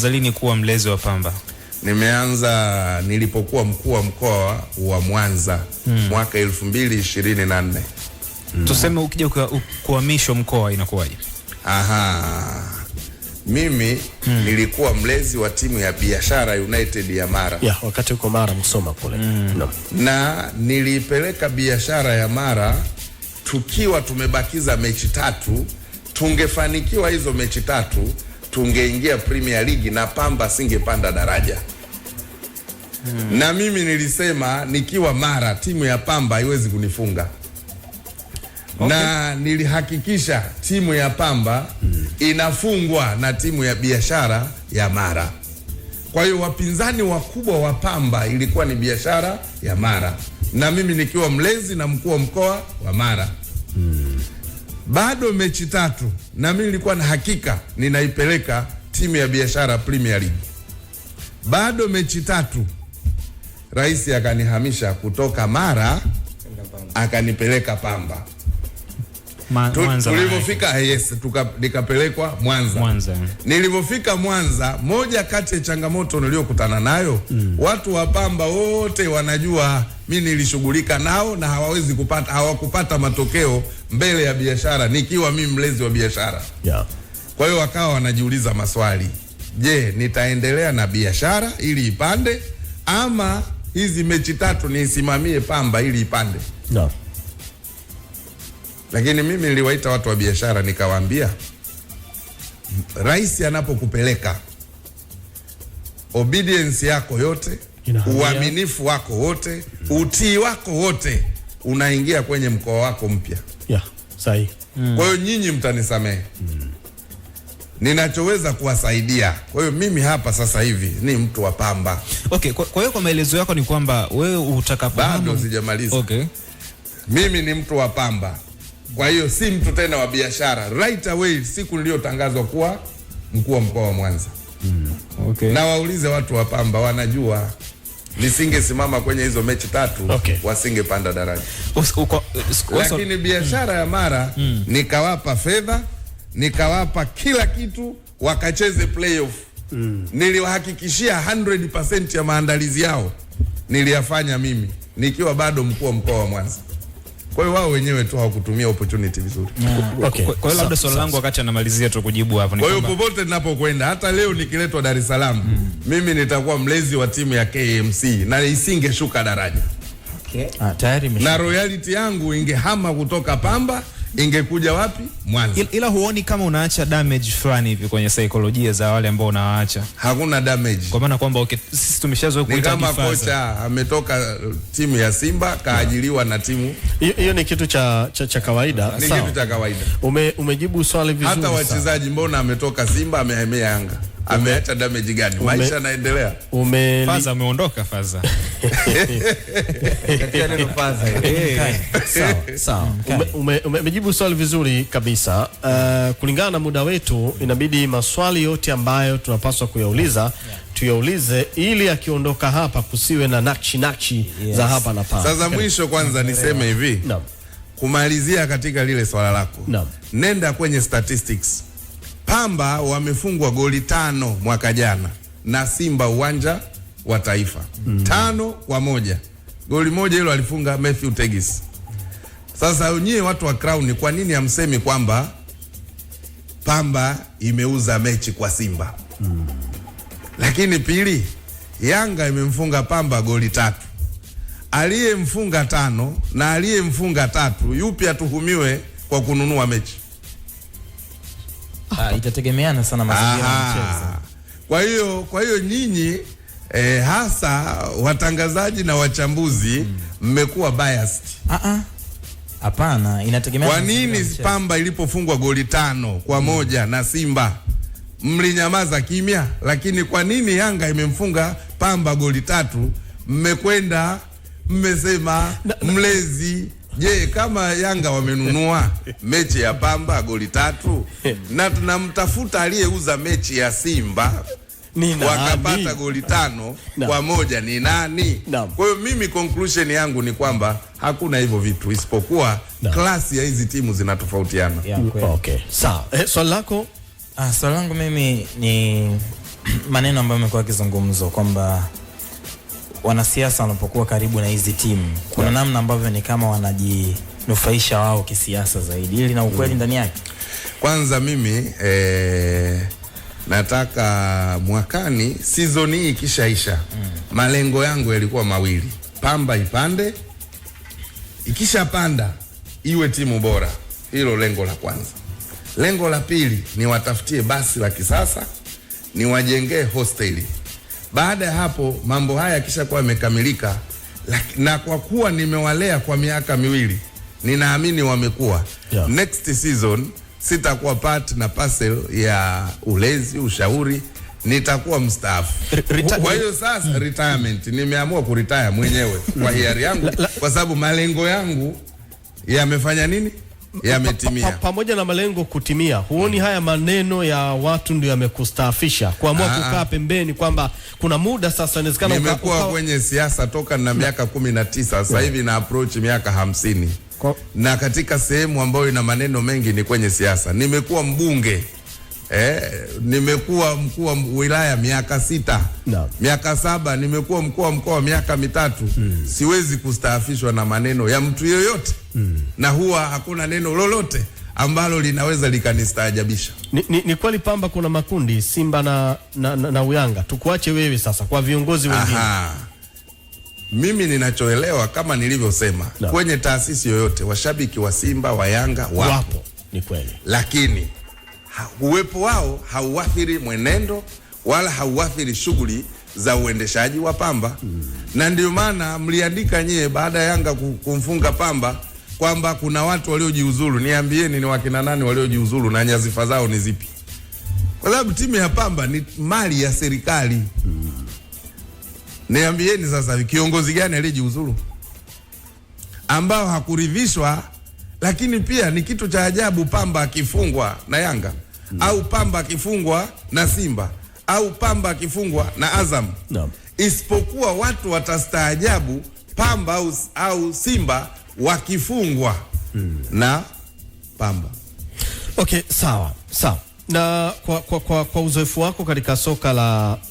Zalini kuwa mlezi wa Pamba? Nimeanza nilipokuwa mkuu wa mkoa wa Mwanza mwaka 2024. Tuseme ukija kuhamishwa mkoa inakuwaje? Mimi nilikuwa mlezi wa timu ya Biashara United ya Mara. Wakati uko Mara Musoma kule. Na nilipeleka Biashara ya Mara tukiwa tumebakiza mechi 3, tungefanikiwa hizo mechi 3 tungeingia Premier League na Pamba singepanda daraja. Na mimi nilisema nikiwa Mara timu ya Pamba haiwezi kunifunga. Na nilihakikisha timu ya Pamba inafungwa na timu ya Biashara ya Mara. Kwa hiyo wapinzani wakubwa wa Pamba ilikuwa ni Biashara ya Mara, na mimi nikiwa mlezi na mkuu wa mkoa wa Mara. Bado mechi 3 na mimi nilikuwa na hakika ninaipeleka timu ya Biashara Premier League. Bado mechi 3 rais akanihamisha kutoka Mara akanipeleka Pamba. Tulipofika nikapelekwa Mwanza. Nilipofika Mwanza, moja kati ya changamoto niliyokutana nayo, watu wa Pamba wote wanajua mimi nilishughulika nao na hawakupata matokeo mbele ya Biashara nikiwa mimi mlezi wa Biashara. Kwa hiyo wakawa wanajiuliza maswali. Je, nitaendelea na Biashara ili ipande ama hizi mechi 3 nisimamie Pamba ili ipande? Lakini mimi niliwaita watu wa Biashara nikawaambia, rais anapokupeleka, obedience yako yote, uaminifu wako wote, utii wako wote unaingia kwenye mkoa wako mpya. Sahihi. Kwa hiyo nyinyi mtanisamehe. Ninachoweza kuwasaidia. Kwa hiyo mimi hapa sasa hivi ni mtu wa Pamba. Okay, kwa hiyo kwa maelezo yako ni kwamba wewe utakapohamu. Bado sijamaliza. Okay. Mimi ni mtu wa Pamba. Kwa hiyo si mtu tena wa Biashara. Right away siku niliyotangazwa kuwa mkuu wa mkoa wa Mwanza. Okay. Na waulize watu wa Pamba, wanajua nisingesimama kwenye hizo mechi 3 wasingepanda daraja. Lakini Biashara ya Mara nikawapa fedha, nikawapa kila kitu, wakacheze playoff. Niliwahakikishia 100% ya maandalizi yao niliyafanya mimi nikiwa bado mkuu wa mkoa wa Mwanza. Kwa hiyo wao wenyewe tu hawakutumia opportunity vizuri. Kwa hiyo labda swali langu wakati anamalizia tu kujibu hapo ni kwamba, kwa hiyo popote ninapokwenda, hata leo nikiletwa Dar es Salaam, mimi nitakuwa mlezi wa timu ya KMC na isingeshuka daraja. Tayari na royalty yangu ingehama kutoka Pamba ingekuja wapi? Mwanza. Ila huoni kama unaacha damage fulani hivi kwenye saikolojia za wale ambao unawaacha? Hakuna damage. Kwa maana kwamba sisi tumeshazoea kuita kama kocha ametoka timu ya Simba kaajiliwa na timu. Hiyo ni kitu cha kawaida. Ni kitu cha kawaida. Umejibu swali vizuri. Hata wachezaji mbona ametoka Simba amehamia Yanga? Ameacha damage gani? Maisha yanaendelea. Faza ameondoka Faza. Sawa. Umejibu swali vizuri kabisa. Kulingana na muda wetu inabidi maswali yote ambayo tunapaswa kuyauliza tuyaulize ili akiondoka hapa kusiwe na nakshi za hapa na pale. Sasa mwisho kwanza niseme hivi. Kumalizia katika lile swala lako. Nenda kwenye statistics. Pamba wamefungwa goli 5 mwaka jana na Simba uwanja wa Taifa. 5-1. Goli moja hilo alifunga Matthew Tegis. Sasa nyie watu wa Crown, kwa nini hamsemi kwamba Pamba imeuza mechi kwa Simba? Lakini pili, Yanga imemfunga Pamba goli 3. Aliyemfunga 5 na aliyemfunga 3 yupi atuhumiwe kwa kununua mechi? Itategemeana sana mazingira ya mchezo. Kwa hiyo nyinyi hasa watangazaji na wachambuzi mmekuwa biased. Hapana, inategemeana. Kwa nini Pamba ilipofungwa goli 5-1 na Simba mlinyamaza kimya? Lakini kwa nini Yanga imemfunga Pamba goli 3 mmekwenda mmesema mlezi? Je, kama Yanga wamenunua mechi ya Pamba goli 3 na tunamtafuta aliyeuza mechi ya Simba wakapata goli 5-1 ni nani? Kwa hiyo mimi conclusion yangu ni kwamba hakuna hivyo vitu, isipokuwa klasi ya hizi timu zinatofautiana. Okay, sawa. Swali lako? Swali langu mimi ni maneno ambayo yamekuwa yakizungumzwa kwamba wanasiasa wanapokuwa karibu na hizi timu kuna namna ambavyo ni kama wanajinufaisha wao kisiasa zaidi, ili na ukweli ndani yake. Kwanza mimi nataka mwakani season hii ikishaisha, malengo yangu yalikuwa mawili: Pamba ipande, ikisha panda iwe timu bora. Hilo lengo la kwanza. Lengo la pili ni watafutie basi la kisasa, ni wajengee hosteli. Baada ya hapo mambo haya yakisha kuwa yamekamilika, na kwa kuwa nimewalea kwa miaka miwili, ninaamini wamekuwa, next season sitakuwa part na parcel ya ulezi, ushauri, nitakuwa mstaafu. Kwa hiyo sasa retirement, nimeamua kuretire mwenyewe kwa hiari yangu, kwa sababu malengo yangu yamefanya nini? Yametimia. Pamoja na malengo kutimia, huoni haya maneno ya watu ndio yamekustaafisha kuamua kukaa pembeni, kwamba kuna muda sasa inawezekana nimekuwa kwenye siasa toka na miaka 19, sasa hivi na approach miaka 50. Na katika sehemu ambayo ina maneno mengi ni kwenye siasa. Nimekuwa mbunge, nimekuwa mkuu wa wilaya miaka 6, miaka 7, nimekuwa mkuu wa mkoa miaka 3. Siwezi kustaafishwa na maneno ya mtu yoyote, na huwa hakuna neno lolote ambalo linaweza likanistaajabisha. Ni kweli Pamba kuna makundi Simba na Uyanga. Tukuache wewe sasa kwa viongozi wengine. Mimi ninachoelewa kama nilivyosema, kwenye taasisi yoyote washabiki wa Simba wa Yanga wapo. Ni kweli. Lakini uwepo wao hauathiri mwenendo wala hauathiri shughuli za uendeshaji wa Pamba. Na ndio maana mliandika nyie baada ya Yanga kumfunga Pamba kwamba kuna watu waliojiuzulu. Niambieni ni wakina nani waliojiuzulu na nyazifa zao ni zipi? Kwa sababu timu ya Pamba ni mali ya serikali. Niambieni sasa kiongozi gani aliyejiuzulu ambao hakuridhishwa? Lakini pia ni kitu cha ajabu Pamba akifungwa na Yanga, au Pamba akifungwa na Simba, au Pamba akifungwa na Azam, isipokuwa watu watastaajabu Pamba au Simba wakifungwa na Pamba. Okay, sawa. Na kwa uzoefu wako katika soka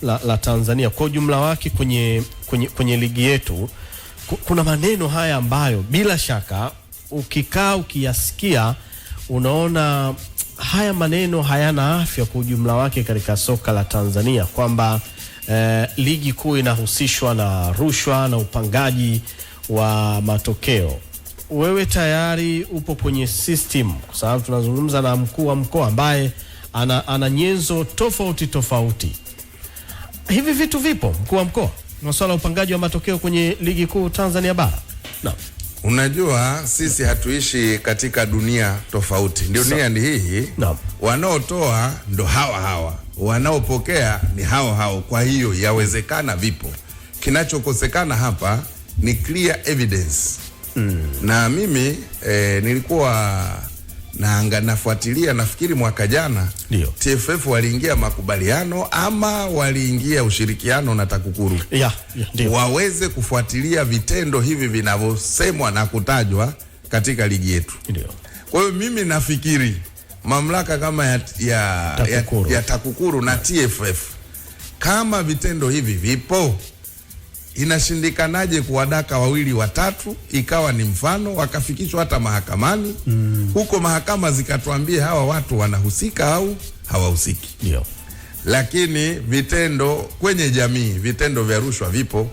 la Tanzania kwa ujumla wake kwenye ligi yetu, kuna maneno haya ambayo bila shaka ukikaa ukiyasikia unaona haya maneno hayana afya kwa ujumla wake katika soka la Tanzania, kwamba ligi kuu inahusishwa na rushwa na upangaji wa matokeo. Wewe tayari upo kwenye system, kwa sababu tunazungumza na mkuu wa mkoa ambaye ana nyenzo tofauti. Hivi vitu vipo mkuu wa mkoa, masuala ya upangaji wa matokeo kwenye ligi kuu Tanzania bara? Unajua sisi hatuishi katika dunia tofauti. Dunia ni hii. Wanaotoa ndo hawa, wanaopokea ni hao. Kwa hiyo yawezekana vipo. Kinachokosekana hapa ni clear evidence. Na mimi nilikuwa nafuatilia, nafikiri mwaka jana TFF waliingia makubaliano ama waliingia ushirikiano na TAKUKURU waweze kufuatilia vitendo hivi vinavyosemwa na kutajwa katika ligi yetu. Kwa hiyo mimi nafikiri mamlaka kama ya TAKUKURU na TFF, kama vitendo hivi vipo, inashindikanaje kuwadaka 2 watatu ikawa ni mfano, wakafikishwa hata mahakamani, huko mahakama zikatuambia hawa watu wanahusika au hawahusiki. Lakini vitendo kwenye jamii, vitendo vya rushwa vipo.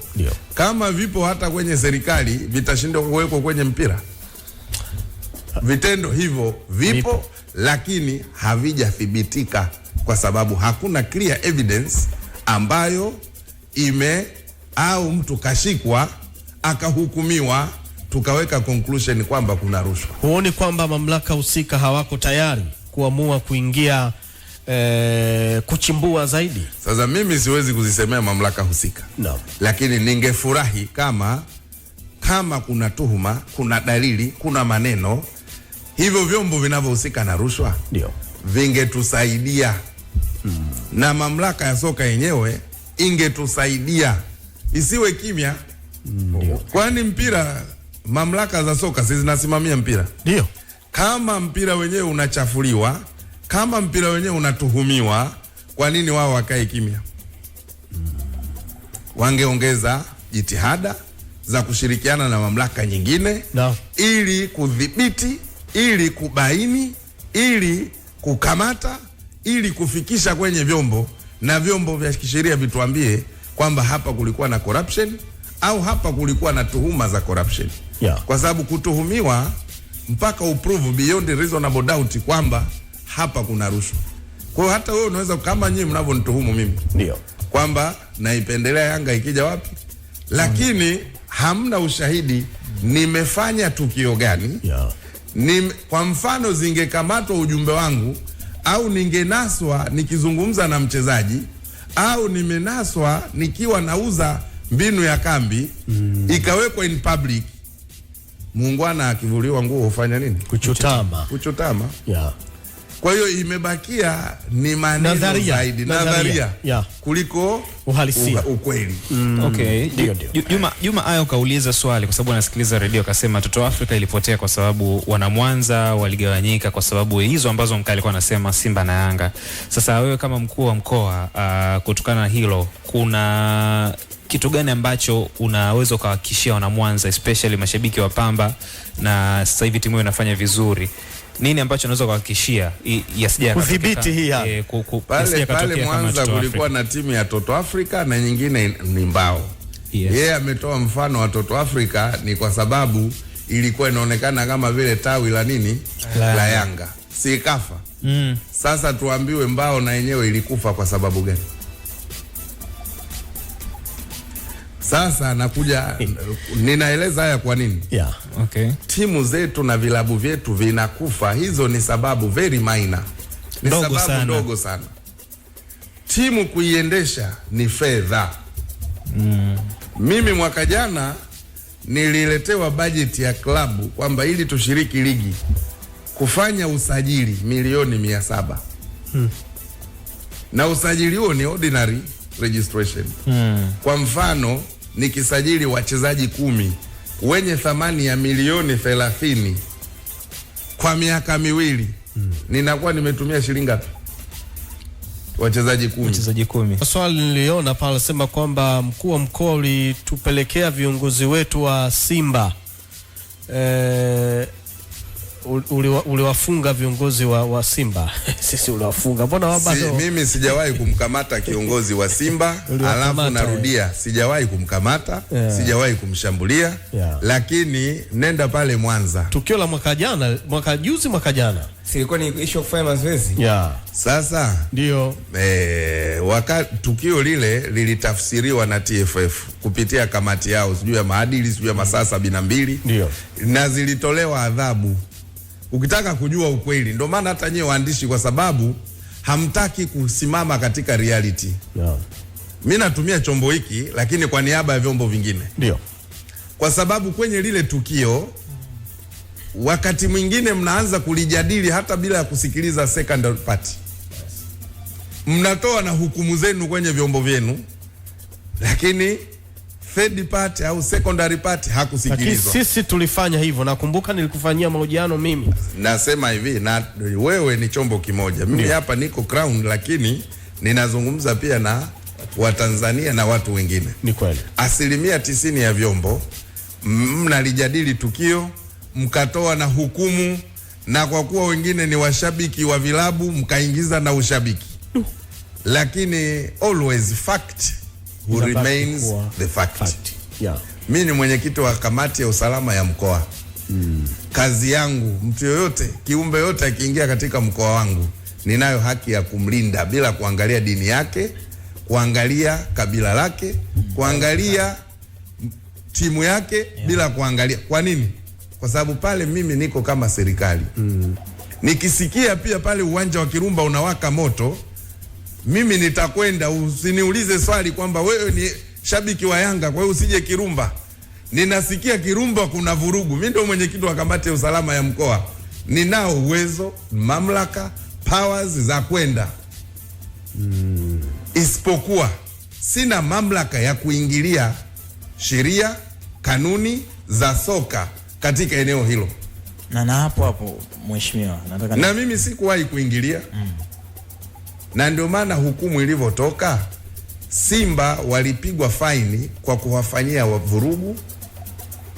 Kama vipo hata kwenye serikali, vitashindwa kuwekwa kwenye mpira? Vitendo hivyo vipo, lakini havijathibitika kwa sababu hakuna clear evidence ambayo au mtu kashikwa akahukumiwa tukaweka conclusion kwamba kuna rushwa. Huoni kwamba mamlaka husika hawako tayari kuamua kuingia kuchimbua zaidi? Sasa mimi siwezi kuzisemea mamlaka husika. Lakini ningefurahi kama kuna tuhuma, kuna dalili, kuna maneno, hivyo vyombo vinavyohusika na rushwa vingetusaidia. Na mamlaka ya soka yenyewe ingetusaidia, isiwe kimya. Kwani mpira, mamlaka za soka zinasimamia mpira. Kama mpira wenyewe unachafuliwa, kama mpira wenyewe unatuhumiwa, Kwa nini wao wakae kimya? Wangeongeza jitihada za kushirikiana na mamlaka nyingine ili kudhibiti, ili kubaini, ili kukamata, ili kufikisha kwenye vyombo, na vyombo vya kisheria vituambie kwamba hapa kulikuwa na corruption au hapa kulikuwa na tuhuma za corruption. Kwa sababu kutuhumiwa mpaka uprove beyond reasonable doubt kwamba hapa kuna rushwa. Kwa hiyo hata wewe unaweza, kama nyinyi mnavyonituhumu mimi kwamba naipendelea Yanga ikija wapi, lakini hamna ushahidi nimefanya tukio gani. Kwa mfano zingekamatwa ujumbe wangu, au ningenaswa nikizungumza na mchezaji, au nimenaswa nikiwa nauza mbinu ya kambi, ikawekwa in public, muungwana akivuliwa nguo hufanya nini? Kuchutama. Kwa hiyo imebakia ni maneno zaidi, nadharia kuliko uhalisia, ukweli. Okay. Juma Ayo kauliza swali kwa sababu anasikiliza redio, akasema Toto Africa ilipotea kwa sababu wana Mwanza waligawanyika kwa sababu hizo ambazo mkali alikuwa anasema Simba na Yanga. Sasa wewe kama mkuu wa mkoa, kutokana na hilo, kuna kitu gani ambacho unaweza ukawahakikishia wana Mwanza, especially mashabiki wa Pamba, na sasa hivi timu inafanya vizuri? Nini ambacho unaweza kuhakikishia yasije kudhibiti hii pale Mwanza kulikuwa na timu ya Toto Africa na nyingine ni Mbao. Yeye ametoa mfano wa Toto Africa ni kwa sababu ilikuwa inaonekana kama vile tawi la nini la Yanga, si kafa. Sasa tuambiwe Mbao na yenyewe ilikufa kwa sababu gani? Sasa nakuja ninaeleza haya kwa nini. Timu zetu na vilabu vyetu vinakufa, hizo ni sababu very minor, ni sababu ndogo sana. Timu kuiendesha ni fedha. Mimi mwaka jana nililetewa budget ya klabu kwamba ili tushiriki ligi kufanya usajili milioni 700. Na usajili huo ni ordinary registration. Kwa mfano nikisajili wachezaji 10 wenye thamani ya milioni 30 kwa miaka miwili, ninakuwa nimetumia shilingi ngapi? Wachezaji 10. Swali niliona pale sema kwamba mkuu wa mkoa ulitupelekea viongozi wetu wa Simba, uliwafunga viongozi wa Simba. Sisi uliwafunga. Mbona wabado? Mimi sijawahi kumkamata kiongozi wa Simba. Alafu narudia, sijawahi kumkamata, sijawahi kumshambulia. Lakini nenda pale Mwanza, tukio la mwaka jana silikuwa ni issue kufanya mazoezi. Sasa ndio wakati tukio lile lilitafsiriwa na TFF kupitia kamati yao, sijui ya maadili, sijui ya masaa 72, ndio, na zilitolewa adhabu. Ukitaka kujua ukweli, ndio maana hata nyewe waandishi, kwa sababu hamtaki kusimama katika reality. Mimi natumia chombo hiki lakini kwa niaba ya vyombo vingine. Ndio. Kwa sababu kwenye lile tukio wakati mwingine mnaanza kulijadili hata bila ya kusikiliza second party. Mnatoa na hukumu zenu kwenye vyombo vyenu, lakini third party au secondary party hakusikilizwa. Sisi tulifanya hivyo. Nakumbuka nilikufanyia mahojiano mimi. Nasema hivi, na wewe ni chombo kimoja. Mimi hapa niko Crown, lakini ninazungumza pia na Watanzania na watu wengine. Ni kweli. 90% ya vyombo mnalijadili tukio, mkatoa na hukumu, na kwa kuwa wengine ni washabiki wa vilabu mkaingiza na ushabiki. Lakini always fact who remains the fact. Mimi ni mwenyekiti wa kamati ya usalama ya mkoa. Kazi yangu, mtu yoyote, kiumbe yote akiingia katika mkoa wangu, ninayo haki ya kumlinda bila kuangalia dini yake, kuangalia kabila lake, kuangalia timu yake, bila kuangalia. Kwa nini? Kwa sababu pale mimi niko kama serikali. Nikisikia pia pale uwanja wa Kirumba unawaka moto, mimi nitakwenda. Usiniulize swali kwamba wewe ni shabiki wa Yanga kwa hiyo usije Kirumba. Ninasikia Kirumba kuna vurugu, mimi ndio mwenyekiti wa kamati ya usalama ya mkoa, ninao uwezo, mamlaka, powers za kwenda. Isipokuwa sina mamlaka ya kuingilia sheria, kanuni za soka katika eneo hilo. Na hapo mheshimiwa, nataka na mimi sikuwahi kuingilia. na ndio maana hukumu ilivyotoka, Simba walipigwa faini kwa kuwafanyia vurugu,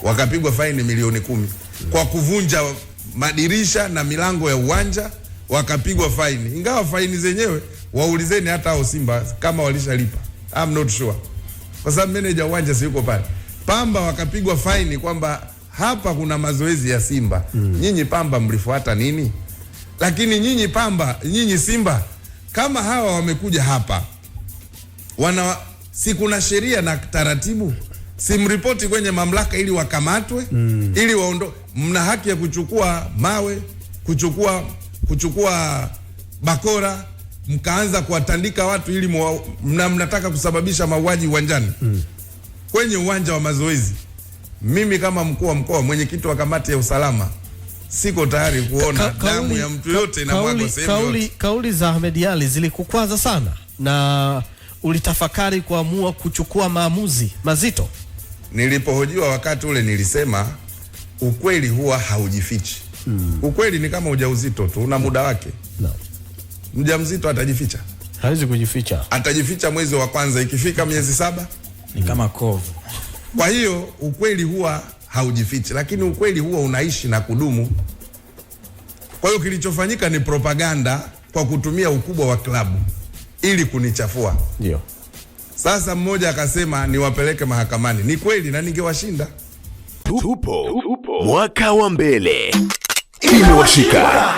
wakapigwa faini milioni 10 kwa kuvunja madirisha na milango ya uwanja, wakapigwa faini. Ingawa faini zenyewe waulizeni hata hao Simba kama walishalipa. I'm not sure, kwa sababu manager uwanja si yuko pale. Pamba wakapigwa faini kwamba hapa kuna mazoezi ya Simba. Nyinyi Pamba mlifuata nini? Lakini nyinyi Pamba, nyinyi Simba, kama hawa wamekuja hapa, si kuna sheria na taratibu, simripoti kwenye mamlaka ili wakamatwe, ili mna haki ya kuchukua mawe, kuchukua bakora, mkaanza kuwatandika watu ili mnataka kusababisha mauaji uwanjani, kwenye uwanja wa mazoezi. Mimi kama mkuu wa mkoa, mwenyekiti wa kamati ya usalama, siko tayari kuona damu ya mtu yote inamwagwa sehemu. Kauli za Ahmed Ally zilikukwaza sana na ulitafakari kuamua kuchukua maamuzi mazito? Nilipohojiwa wakati ule nilisema ukweli huwa haujifichi. Ukweli ni kama ujauzito tu, una muda wake. No. Mjamzito atajificha? Hawezi kujificha. Atajificha mwezi wa kwanza, ikifika miezi 7 ni kama kovu. Kwa hiyo ukweli huwa haujifichi, lakini ukweli huwa unaishi na kudumu. Kwa hiyo kilichofanyika ni propaganda kwa kutumia ukubwa wa klabu ili kunichafua. Ndio. Sasa mmoja akasema niwapeleke mahakamani. Ni kweli na ningewashinda. Tupo mwaka wa mbele. Imewashika.